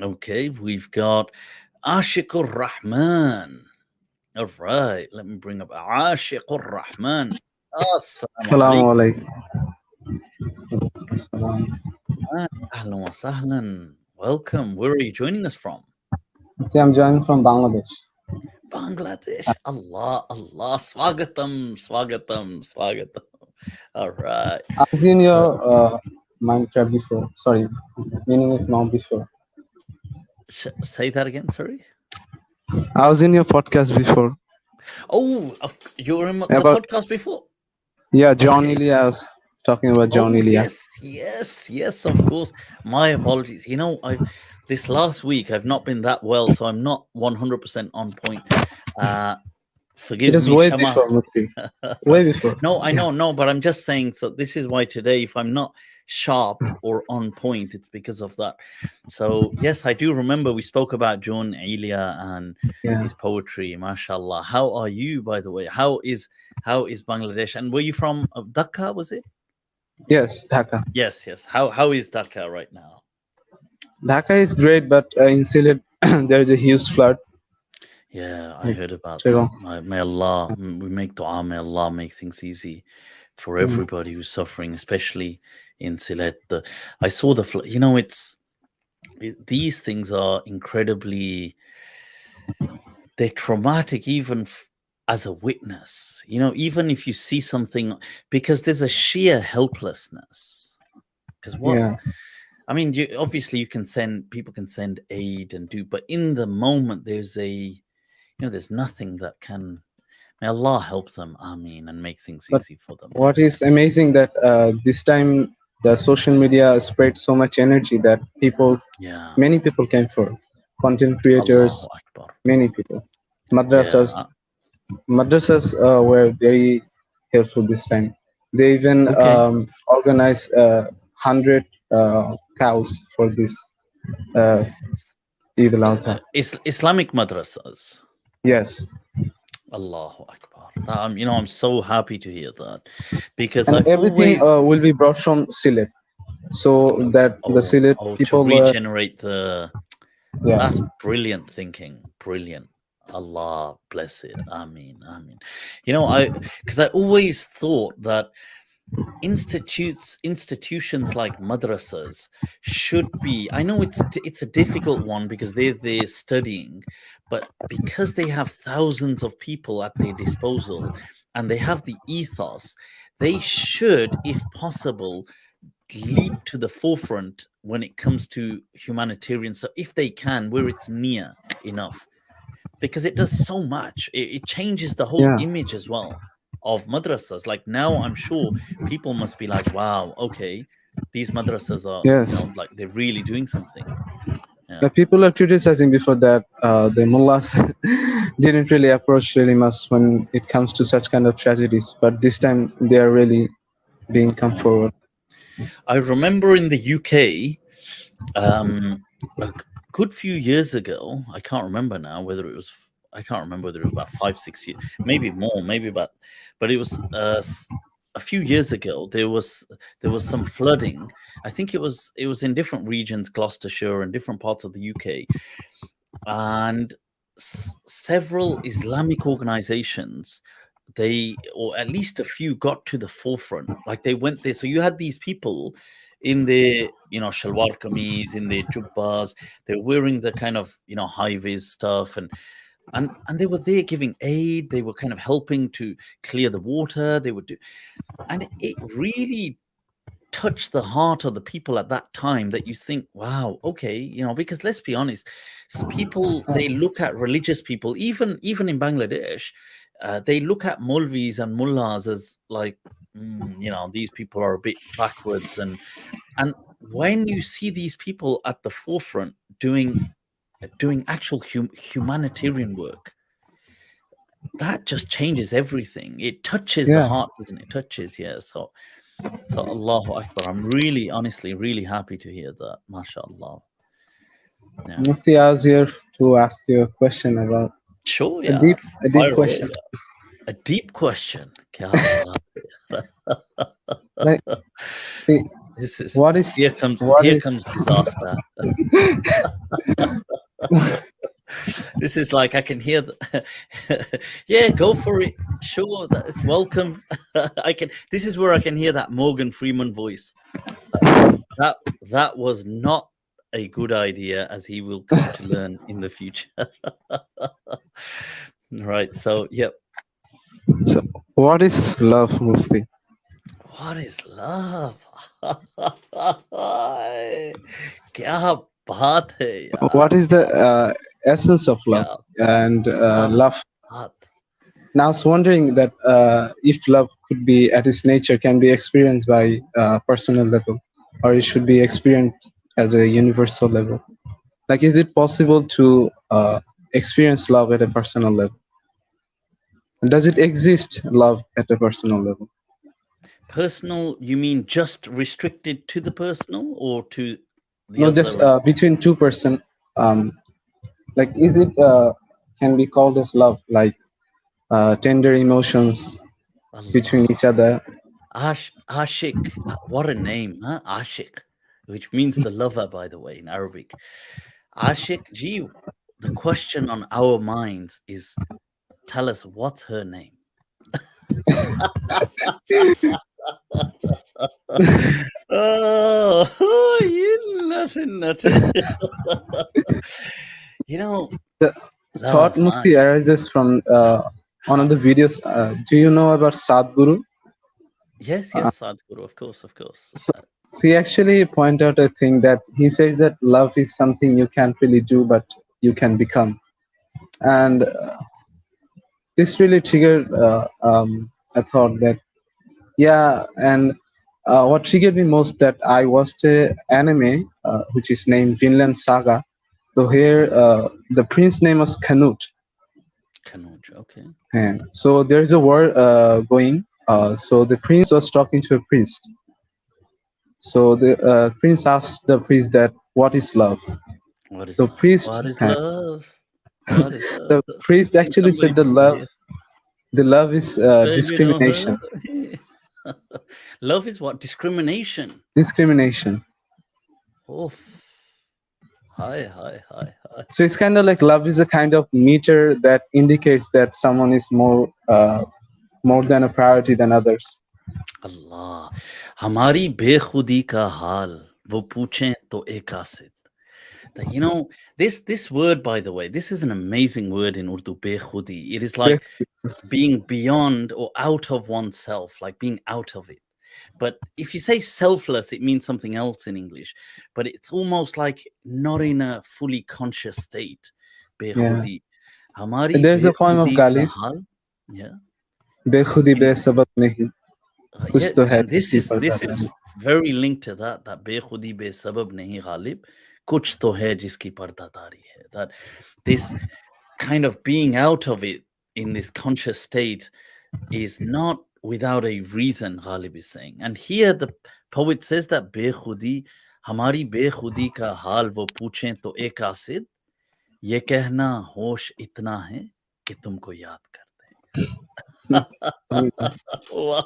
Okay, we've got Ashikur Rahman. All right, let me bring up Ashikur Rahman. Assalamu Assalamu alaikum. alaikum. Assalam. Ahlan wa sahlan. Welcome. Where are you joining us from? See, I'm joining from Bangladesh. Bangladesh. Allah, Allah. Swagatam, swagatam, swagatam. All right. I was in So, your Minecraft before. Sorry, meaning it not before. say that again, sorry. I was in your podcast before Oh, you were in the about podcast before? John Okay. Elias talking about John Oh Elias. yes, of course. My apologies. I've this last week I've not been that well, so I'm not 100% on point. Uh It Forgive was me, way Shama. before Mufti. Way before. No, I Yeah. know, no, but I'm just saying. So this is why today, if I'm not sharp or on point, it's because of that. So yes, I do remember we spoke about John Elia and Yeah. his poetry. MashaAllah. How are you, by the way? How is Bangladesh? And were you from Dhaka? Was it? Yes, Dhaka. Yes. How is Dhaka right now? Dhaka is great, but in Sylhet there is a huge flood. Yeah, I Like, heard about so, that. May Allah, we make dua, may Allah make things easy for mm, everybody who's suffering, especially in Sylhet. I saw these things are incredibly, they're traumatic even as a witness. Even if you see something, because there's a sheer helplessness. Because yeah. I mean, obviously people can send aid and but in the moment, there's nothing that can. May Allah help them, Ameen, and make things But easy for them. what is amazing that this time the social media spread so much energy that Yeah, many people came for content creators, Allahu Akbar. many people. Yeah, Madrasas were very helpful this time. They even okay. organized 100 cows for this uh, Eid al-Adha. Islamic madrasas. Yes, Allahu Akbar. I'm so happy to hear that because and I've everything always will be brought from Sylhet, so okay. that the Sylhet To people regenerate yeah. that's brilliant thinking. Brilliant. Allah bless it. Ameen. Ameen. Because I always thought that institutions like madrasas should be, I know it's a difficult one because they're studying, but because they have thousands of people at their disposal and they have the ethos, they should, if possible, leap to the forefront when it comes to humanitarian. So if they can, where it's near enough, because it does so much. It changes the whole Yeah. image as well of madrasas. Like now, I'm sure people must be like, "Wow, okay, these madrasas are, Yes. like they're really doing something." Yeah, The people are criticizing before that the mullahs didn't really approach really much when it comes to such kind of tragedies, but this time they are really being come yeah. forward. I remember in the UK, a good few years ago. I can't remember now whether it was. I can't remember whether it was about 5, 6 years, maybe more, maybe about. But it was a few years ago. There was some flooding. I think it was in different regions, Gloucestershire and different parts of the UK, and several Islamic organizations, or at least a few, got to the forefront. Like they went there. So you had these people in their, shalwar kameez, in their jubbas. They're wearing the kind of, high vis stuff, and they were there giving aid. They were kind of helping to clear the water. They would do, and it really touch the heart of the people at that time, that you think, wow, okay, because let's be honest, people, they look at religious people, even in Bangladesh, they look at mulvis and mullahs as like, these people are a bit backwards, and when you see these people at the forefront doing actual humanitarian work, that just changes everything. It touches the Yeah, heart, doesn't it? Touches, yeah. So Allahu Akbar. I'm really, honestly, really happy to hear that. MashaAllah. Yeah. Mufti, I was here to ask you a question about Sure, a yeah. deep Fire away. question. Yeah. A deep question. Kya baat Like, hai. see, This is what is here comes what here is comes disaster. This is like I can hear yeah, go for it. Sure, that is welcome. I can. This is where I can hear that Morgan Freeman voice. That was not a good idea, as he will come to learn in the future. Right. So, yep. So, what is love, Mufti? What is love? क्या बात है यार? What is the essence of love क्या and क्या love? बात? Now, I was wondering that if love could be, at its nature, can be experienced by personal level, or it should be experienced as a universal level. Like, is it possible to experience love at a personal level? And does it exist, love at a personal level? Personal, you mean just restricted to the personal or to the No, other? just between two person. Like, is it can be called as love, like tender emotions between Allah. each other? Ashik. What a name, huh? Ashik, which means the lover, by the way, in Arabic. Ashik, gee, the question on our minds is tell us what's her name? Oh, you nutty. You know, The thought love, huh? Mufti arises from one of the videos. Do you know about Sadhguru? Yes, Uh, yes, Sadhguru, of course, of course. so, so he actually point out a thing that he says that love is something you can't really do, but you can become. And this really triggered a thought that, yeah, and what triggered me most that I watched a anime which is named Vinland Saga. So here the prince name was Canute. Kanuj, okay. And so there's a war going. So the prince was talking to a priest. So the prince asked the priest that, "What is love?" What is The love? priest, What is love? What is love? the priest I think actually somebody said put that here. the love is Baby, don't discrimination. hurt me. Love is what? Discrimination. Discrimination. Oof. Hi, hi, hi, hi. So it's kind of like love is a kind of meter that indicates that someone is more than a priority than others. Allah. हमारी बेखुदी का हाल वो पूछें तो एक आसित. That, you know, this word, by the way, this is an amazing word in Urdu, bekhudi. It is like being beyond or out of oneself, like being out of it. But if you say selfless, it means something else in English. But it's almost like not in a fully conscious state. Yeah. Bekhudi. Hamari There's a poem of bekhudi ka Ghalib, hal. Yeah. Bekhudi In, बेसबब नहीं yeah, कुछ तो है and जिसकी this पर्दा is नहीं. very linked to that bekhudi besabab nahi ghalib, kuch to hai jiski pardadari hai. That this kind of being out of it in this conscious state is not without a reason, Ghalib is saying. And here the poet says that bekhudi, hamari bekhudi ka hal wo पूछें तो एक आसिद, ये कहना होश इतना है कि तुमको याद करते हैं. Wow.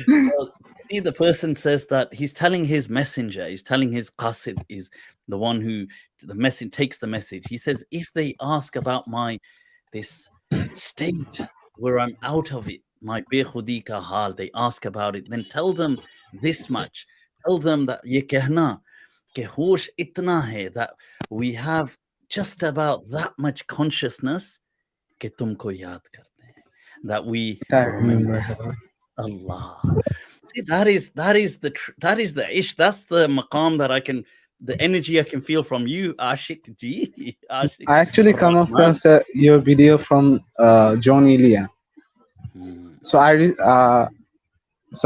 So, see, the person says that he's telling his messenger, he's telling his qasid, is the one who the message takes the message. He says, if they ask about my this state where I'm out of it, my bekhudi ka hal, they ask about it, then tell them this much. Tell them that ye kehna ke hosh itna hai, that we have just about that much consciousness ke tumko yaad karte hain, that we I remember remember. Allah. See, that is that is the ish. That's the maqam that I can, the energy I can feel from you, Ashik Ji, Ashik I actually or come Rahman. across your video from John Elia. Hmm. So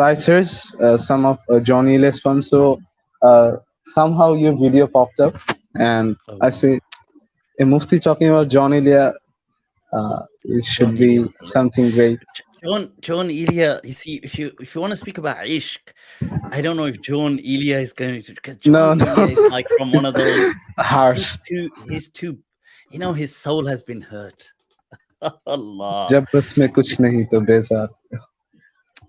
I searched some of John Elia's poems. So somehow your video popped up, and Oh, I say, a Mufti talking about John Elia, it John should Elia be was hilarious. something great. John Elia. You see, if you want to speak about ishq, I don't know if John Elia is going to, because John No, Elia no, is like from one it's of those. harsh. He's too. You know, his soul has been hurt. Allah. जब बस में कुछ नहीं तो बेजार.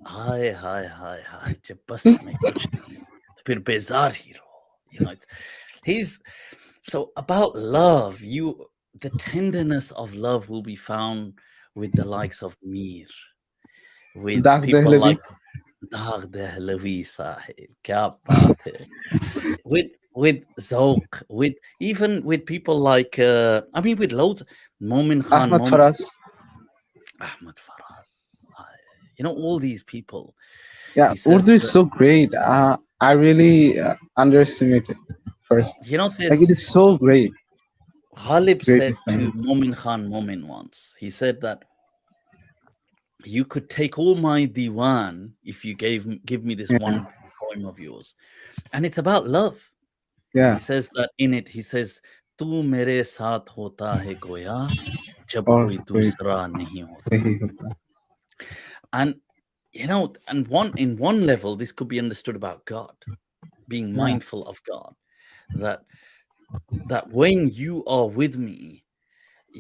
हाय हाय हाय हाय जब बस में कुछ नहीं तो फिर बेजार ही रहो, you know. He's So about love, the tenderness of love will be found with the likes of Mir, with Dak people Dehlavi. like Dagh Dehlavi Sahib, kya baat hai. With Zouk, with even with people like I mean with loads, Momin Khan, Ahmad Faraz. Ahmad Faraz, all these people. Yeah, He Urdu says is so great. I really underestimate it first. Like, it this is so great. Ghalib Great said to refinement. Momin Khan Momin once, he said that you could take all my diwan if you give me this Yeah, one poem of yours. And it's about love. He yeah. says that in it, he says, Tu mere saath hota hai goya, jab Or koi koi dusra nahi hota. nahi hota. And and in one level, this could be understood about God, being Yeah, mindful of God, that when you are with me,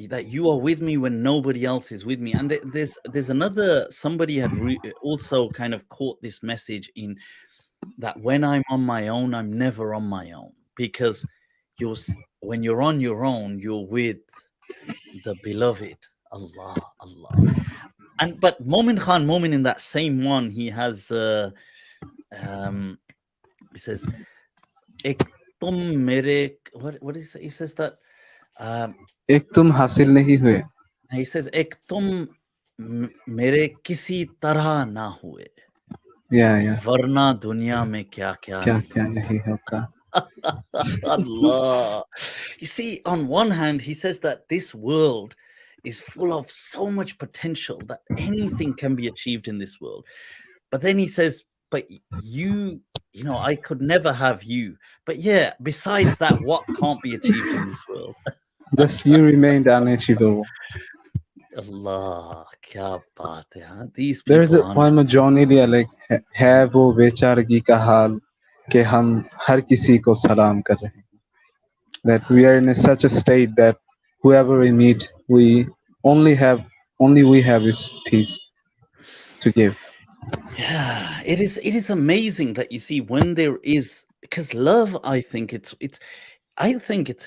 that you are with me when nobody else is with me. And there's another, somebody had also kind of caught this message in that when I'm on my own, I'm never on my own, because when you're on your own, you're with the beloved Allah, Allah. And but Momin Khan Momin, in that same one, he has um he says ek tum mere, what is it? He says that um ek tum hasil nahi hue. he says ek tum mere kisi tarah na hue, Yeah, yeah. वरना दुनिया में क्या क्या Kya नहीं kya हुआ. nahi hota. Allah. You see, on one hand, he says that this world is full of so much potential that anything can be achieved in this world. But then he says, but I could never have you. But yeah, besides that, what can't be achieved in this world? Just you remained unachievable. Allah, kya baat hai, huh? These There is people, a poem honestly. of John Elia, like, है वो बेचारगी का हाल कि हम हर किसी को सलाम कर रहे हैं. That we are in such a state that whoever we meet, only we have is peace to give. Yeah, it is amazing that you see when there is, because love, I think it's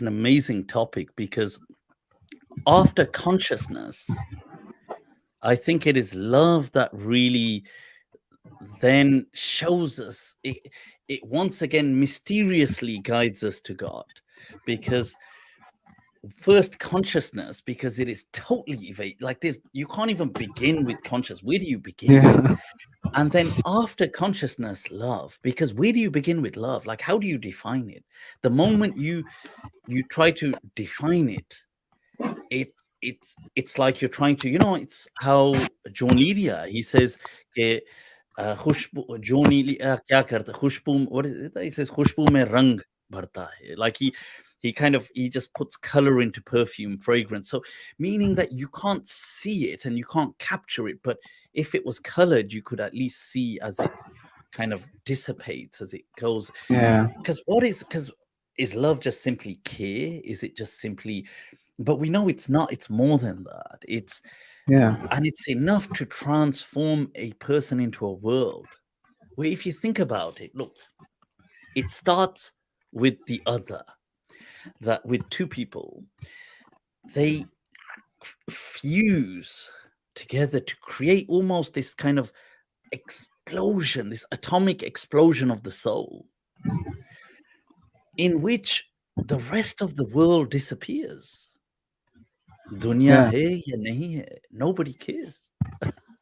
an amazing topic, because after consciousness, I think it is love that really then shows us it once again mysteriously guides us to God, because first consciousness, because it is totally like this, you can't even begin with conscious. Where do you begin? Yeah, And then after consciousness, love, because where do you begin with love? Like, how do you define it? The moment you try to define it, it's like you're trying to, it's how John Lydia, he says कि खुशबू जोनी क्या करता है, खुशबू, what is it? He says खुशबू में रंग भरता है. Like he just puts color into perfume, fragrance. So meaning that you can't see it and you can't capture it, but if it was colored, you could at least see as it kind of dissipates, as it goes. yeah, Because is love just simply care? Is it just simply, but we know it's not, it's more than that. yeah, And it's enough to transform a person into a world where, if you think about it, look, it starts with the other, that with two people, they fuse together to create almost this kind of explosion, this atomic explosion of the soul, in which the rest of the world disappears. Dunya yeah. hai ya nahi hai, nobody cares.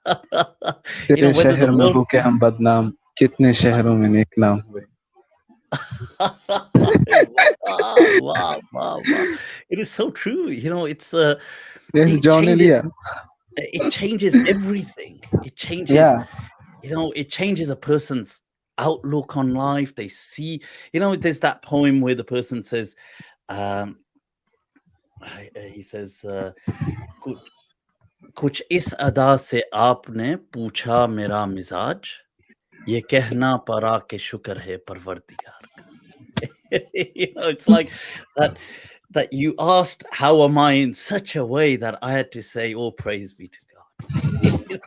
तेरे Whether the शहर में world. हो के हम बदनाम कितने शहरों में निकलाम हुए. Wow, wow, wow, wow. It is so true. Yes, It John changes Elia. it changes everything. It changes, Yeah, it changes a person's outlook on life. They see, there's that poem where the person says, um, he says, कुछ कुछ इस अदा से आपने पूछा मेरा मिजाज, ये कहना पड़ा कि शुक्र है परवरदिगार का. It's like that you asked, how am I, in such a way that I had to say, all praise be to God.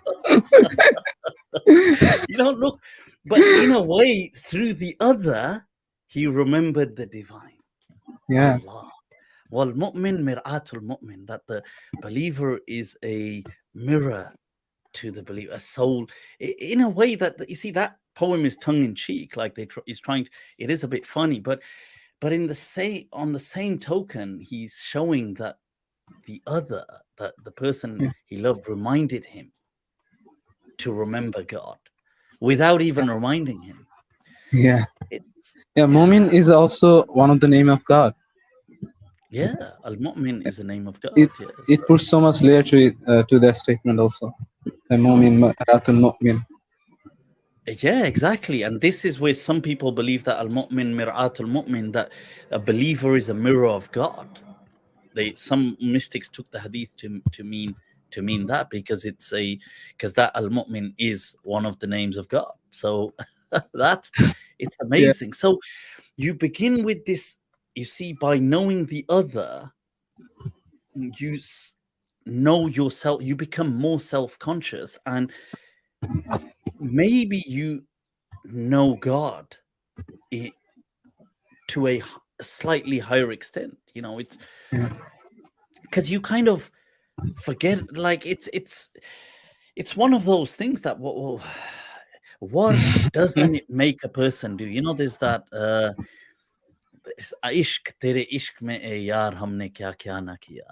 Look, but in a way, through the other, he remembered the divine. Yeah. Allah. Wal mu'min mir'atul mu'min, that the believer is a mirror to the believer, a soul, in a way that you see that poem is tongue in cheek, like he's trying. It is a bit funny, but in on the same token, he's showing that the other, that the person Yeah. he loved, reminded him to remember God without even reminding him. Yeah. It's Yeah. Mu'min is also one of the name of God. yeah, al-mu'min is the name of God. It Yes, it puts so much layer to it, to that statement also. The mu'min, it's ma'ratul mu'min. yeah, exactly. And this is where some people believe that al-mu'min mir'atul mu'min, that a believer is a mirror of God. Some mystics took the hadith to mean that, because because that al-mu'min is one of the names of God. So it's Yeah. amazing. So you begin with this, you see, by knowing the other, you know yourself, you become more self-conscious, and maybe you know God i- to a slightly higher extent. It's Yeah. because you kind of forget, like it's one of those things that what doesn't it make a person do? There's that इश्क तेरे इश्क में ए यार हमने क्या क्या ना किया,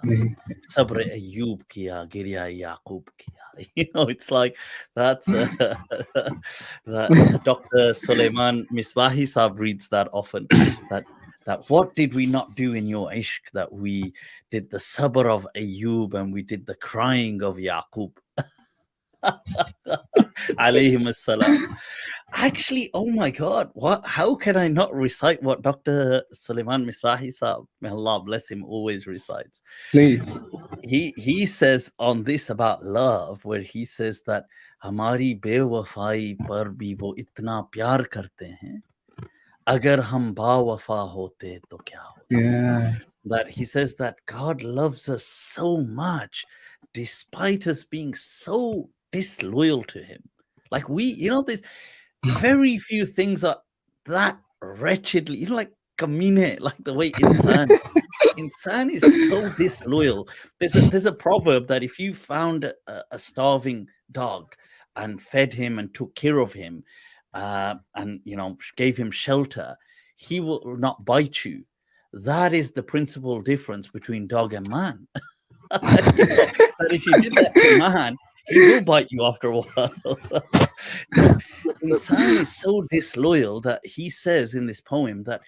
sabr ayyub kiya, girya yaqub kiya. It's like that's that Dr. Suleiman Misbahi Saab reads that often, that what did we not do in your ishq, that we did the sabr of Ayyub and we did the crying of Yaqub alayhim assalam. Actually, oh my God, how can I not recite what Dr. Suleiman Misbahi Saab, may Allah bless him, always recites? Please. He says on this about love, where he says that हमारी बेवफाई पर भी वो इतना प्यार करते हैं, अगर हम बावफा होते तो क्या होता. Yeah. That he says that God loves us so much despite us being so disloyal to him. Like there's very few things are that wretchedly, like kamine, like the way insan is so disloyal. There's a proverb that if you found a starving dog and fed him and took care of him, and gave him shelter, he will not bite you. That is the principal difference between dog and man. That if you did that to man, he will bite you after a while. Insan is so disloyal that he says in this poem that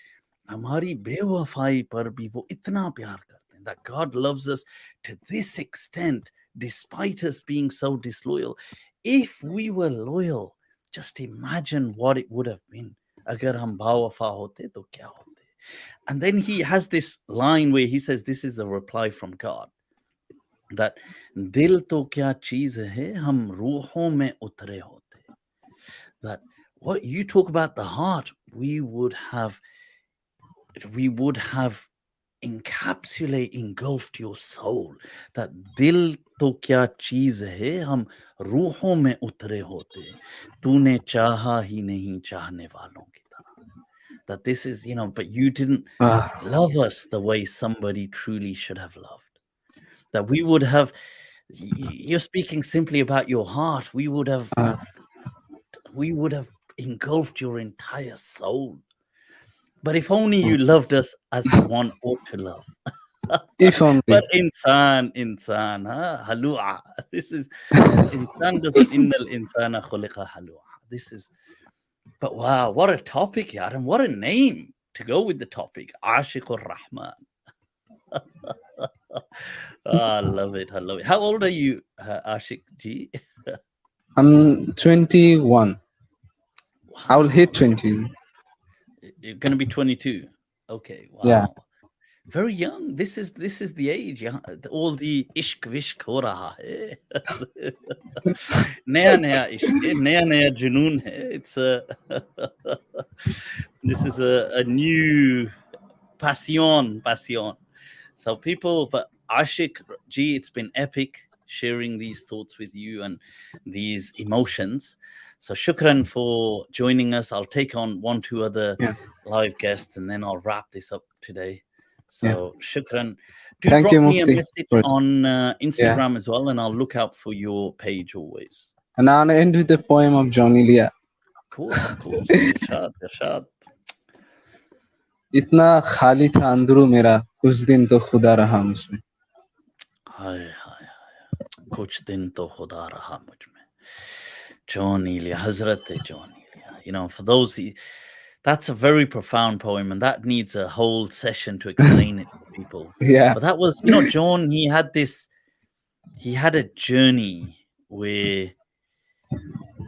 हमारी बेवफाई पर भी वो इतना प्यार करते हैं, that God loves us to this extent despite us being so disloyal. If we were loyal, just imagine what it would have been. अगर हम बावफा होते तो क्या होते. And then he has this line where he says, this is the reply from God, that दिल तो क्या चीज है हम रूहों में उतरे होते. That what you talk about, the heart, we would have engulfed your soul. That dil to kya cheez hai, hum रूहों में उतरे होते, तूने चाहा ही नहीं चाहने वालों की तरह. That this is, but you didn't love us the way somebody truly should have loved. That we would have, you're speaking simply about your heart, we would have engulfed your entire soul. But if only you loved us as one ought to love. If But only. insan, halua. This is insan doesn't innal insana khuliqa halua. This is, but wow, what a topic, yaar, and what a name to go with the topic. Ashikur Rahman. I love it. I love it. How old are you, Ashik Ji? I'm 21. I will hit Wow. 20. You're going to be 22. Okay. Yeah. Wow. Very young. This is the age. Yeah. All the ishq vishk ho raha hai. Naya ishq hai, naya junoon hai. It's this is a new passion. So people, but Ashik G, it's been epic sharing these thoughts with you and these emotions. So shukran for joining us. I'll take on 1-2 other Yeah. live guests and then I'll wrap this up today. So shukran. Do Thank drop you, me a Mufti. message for it. on Instagram as well, and I'll look out for your page always. And I'll end with a poem of Johnny Leah. Of course. Irshad. इतना खाली था अंदरू मेरा कुछ दिन तो खुदा रहा मुझमें. हाय कुछ दिन तो खुदा रहा मुझ में. John Elia, Hazrat John Elia. For those, that's a very profound poem, and that needs a whole session to explain it to people. Yeah. But that was, John, he had a journey where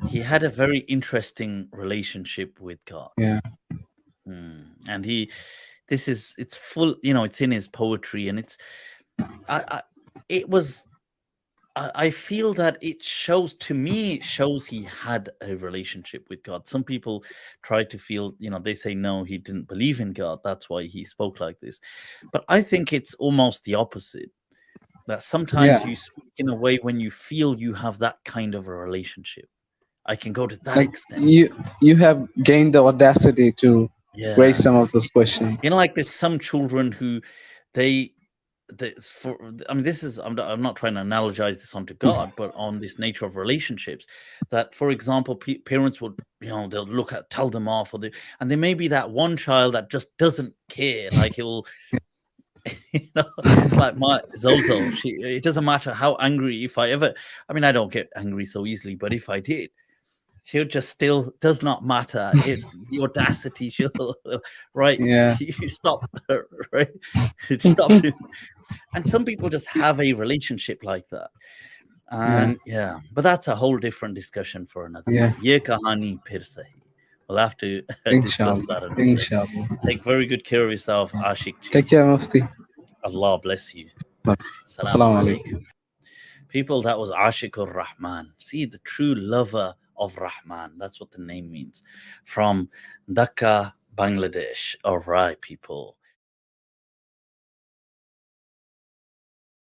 he had a very interesting relationship with God. Yeah. And it's full, it's in his poetry, and I feel that it shows he had a relationship with God. Some people try to feel, they say, no, he didn't believe in God. That's why he spoke like this. But I think it's almost the opposite. That sometimes you speak in a way when you feel you have that kind of a relationship. I can go to that extent. You have gained the audacity to raise some of those questions. Like there's some children who I'm not trying to analogize this onto God, but on this nature of relationships, that, for example, parents would, they'll tell them off, and there may be that one child that just doesn't care. Like he'll, like my Zozo, it doesn't matter how angry, I don't get angry so easily, but if I did, she'll just still does not matter. The audacity, she'll right. Yeah. You stop, right? Stop. And some people just have a relationship like that. And but that's a whole different discussion for another day. Ye kahani phir sahi. We'll have to discuss that another day. Take very good care of yourself, Ashik. Take care, Mufti. Allah bless you. Assalamu alaikum. People, that was Ashikur Rahman. See, the true lover of Rahman. That's what the name means. From Dhaka, Bangladesh. All right, people.